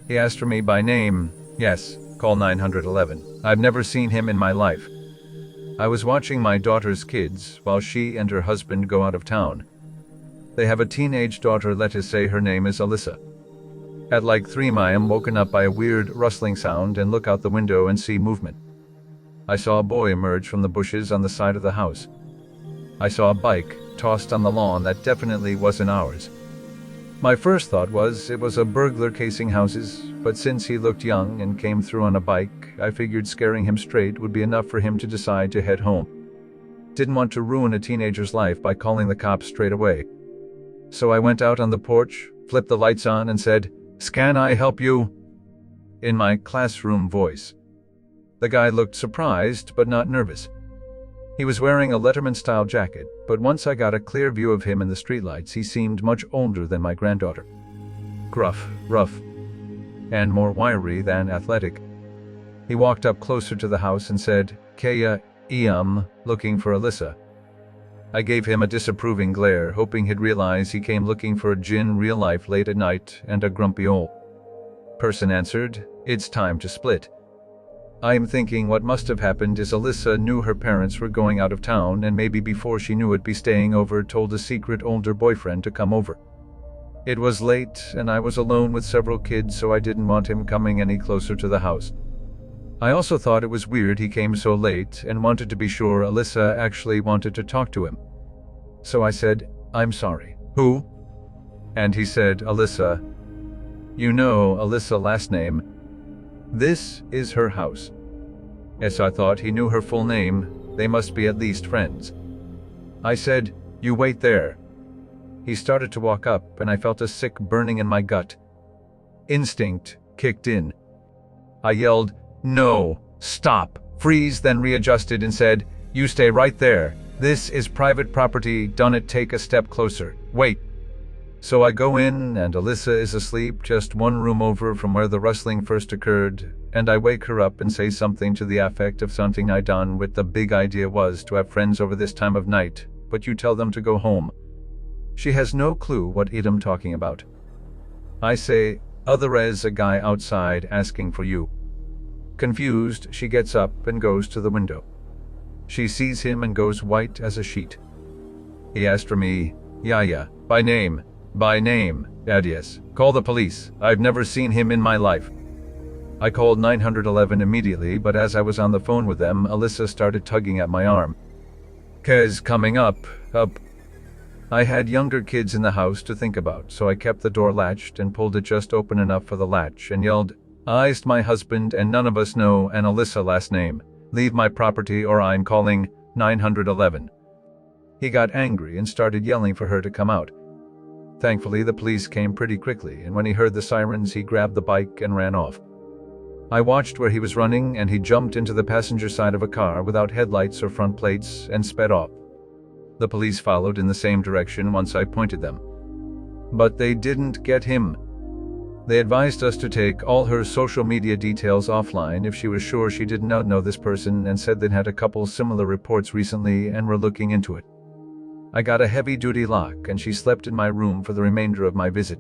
He asked for me by name. Yes, call 911. I've never seen him in my life. I was watching my daughter's kids while she and her husband go out of town. They have a teenage daughter, let us say her name is Alyssa. At like 3 I am woken up by a weird rustling sound and look out the window and see movement. I saw a boy emerge from the bushes on the side of the house. I saw a bike tossed on the lawn that definitely wasn't ours. My first thought was it was a burglar casing houses, but since he looked young and came through on a bike, I figured scaring him straight would be enough for him to decide to head home. Didn't want to ruin a teenager's life by calling the cops straight away. So I went out on the porch, flipped the lights on and said, "Can I help you?" in my classroom voice. The guy looked surprised but not nervous. He was wearing a Letterman-style jacket, but once I got a clear view of him in the streetlights, he seemed much older than my granddaughter. Gruff, rough, and more wiry than athletic. He walked up closer to the house and said, "Kaya, looking for Alyssa." I gave him a disapproving glare, hoping he'd realize he came looking for a gin real life late at night, and a grumpy old person answered, "It's time to split." I'm thinking what must have happened is Alyssa knew her parents were going out of town, and maybe before she knew it be staying over, told a secret older boyfriend to come over. It was late and I was alone with several kids, so I didn't want him coming any closer to the house. I also thought it was weird he came so late and wanted to be sure Alyssa actually wanted to talk to him. So I said, "I'm sorry. Who?" And he said, "Alyssa. You know Alyssa last name. This is her house." Yes, I thought he knew her full name. They must be at least friends. I said, "You wait there." He started to walk up and I felt a sick burning in my gut. Instinct kicked in. I yelled, "No, stop, freeze," then readjusted and said, "You stay right there. This is private property, don't take a step closer. Wait." So I go in and Alyssa is asleep just one room over from where the rustling first occurred, and I wake her up and say something to the effect of something I done with the big idea was to have friends over this time of night, but you tell them to go home. She has no clue what I'm talking about. I say, "Otherwise a guy outside asking for you." Confused, she gets up and goes to the window. She sees him and goes white as a sheet. He asked for me, "Yeah, by name." "By name, Dad, yes. Call the police. I've never seen him in my life." I called 911 immediately, but as I was on the phone with them, Alyssa started tugging at my arm. "'Cause coming up. I had younger kids in the house to think about, so I kept the door latched and pulled it just open enough for the latch and yelled, "I'st my husband and none of us know an Alyssa last name. Leave my property or I'm calling 911. He got angry and started yelling for her to come out. Thankfully, the police came pretty quickly, and when he heard the sirens, he grabbed the bike and ran off. I watched where he was running, and he jumped into the passenger side of a car without headlights or front plates and sped off. The police followed in the same direction once I pointed them. But they didn't get him. They advised us to take all her social media details offline if she was sure she did not know this person, and said they'd had a couple similar reports recently and were looking into it. I got a heavy-duty lock, and she slept in my room for the remainder of my visit.